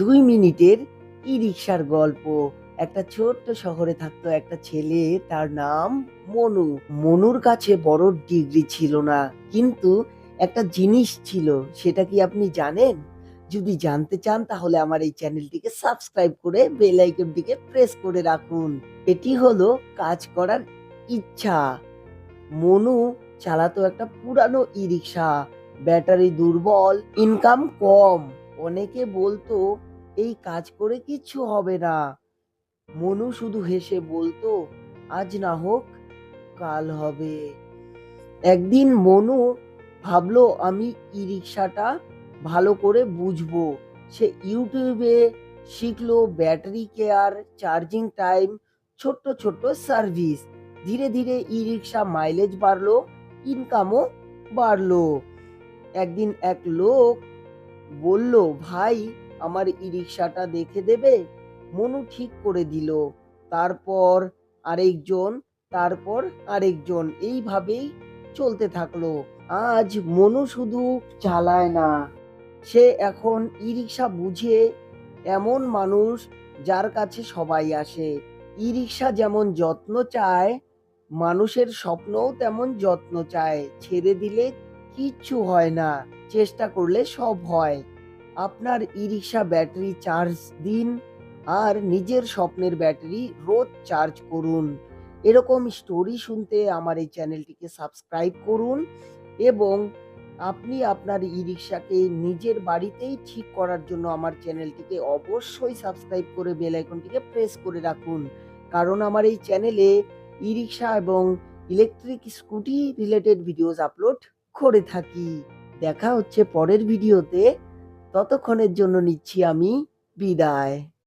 2 মিনিটের ই-রিকশার গল্প। একটা ছোট্ট শহরে থাকতো একটা ছেলে, তার নাম মনু। মনুর কাছে বড় ডিগ্রি ছিল না, কিন্তু একটা জিনিস ছিল। সেটা কি আপনি জানেন? যদি জানতে চান তাহলে আমার এই চ্যানেলটিকে সাবস্ক্রাইব করে বেল আইকনটিকে প্রেস করে রাখুন। এটি হলো কাজ করার ইচ্ছা। মনু চালাতো একটা পুরানো ই-রিকশা। ব্যাটারি দুর্বল, ইনকাম কম। অনেকে বলতো এই কাজ করে কিচ্ছু হবে না। মনু শুধু হেসে বলতো, আজ না হোক কাল হবে। একদিন মনু ভাবলো, আমি ই রিক্সাটা ভালো করে বুঝবো। সে ইউটিউবে শিখলো ব্যাটারি কেয়ার, চার্জিং টাইম, ছোট্ট ছোট্ট সার্ভিস। ধীরে ধীরে ই রিক্সা মাইলেজ বাড়লো, ইনকামও বাড়লো। একদিন এক লোক বলল, ভাই আমার ই রিক্সাটা দেখে দেবে? মনু ঠিক করে দিল। তারপর আরেকজন, তারপর আরেকজন, এইভাবেই চলতে থাকলো। আজ মনু শুধু চালায় না, সে এখন ই রিক্সা বুঝে এমন মানুষ যার কাছে সবাই আসে। ই রিক্সা যেমন যত্ন চায়, মানুষের স্বপ্নও তেমন যত্ন চায়। ছেড়ে দিলে কিচ্ছু হয় না, চেষ্টা করলে সব হয়। আপনার ই রিক্সা ব্যাটারি চার্জ দিন, আর নিজের স্বপ্নের ব্যাটারি রোজ চার্জ করুন। এরকম স্টোরি শুনতে আমার এই চ্যানেলটিকে সাবস্ক্রাইব করুন, এবং আপনি আপনার ই রিক্সাকে নিজের বাড়িতেই ঠিক করার জন্য আমার চ্যানেলটিকে অবশ্যই সাবস্ক্রাইব করে বেল আইকনটিকে প্রেস করে রাখুন। কারণ আমার এই চ্যানেলে ই রিক্সা এবং electric scooty related videos upload করে থাকি। দেখা হচ্ছে পরের ভিডিওতে। ততক্ষণের জন্য নিচ্ছি আমি বিদায়।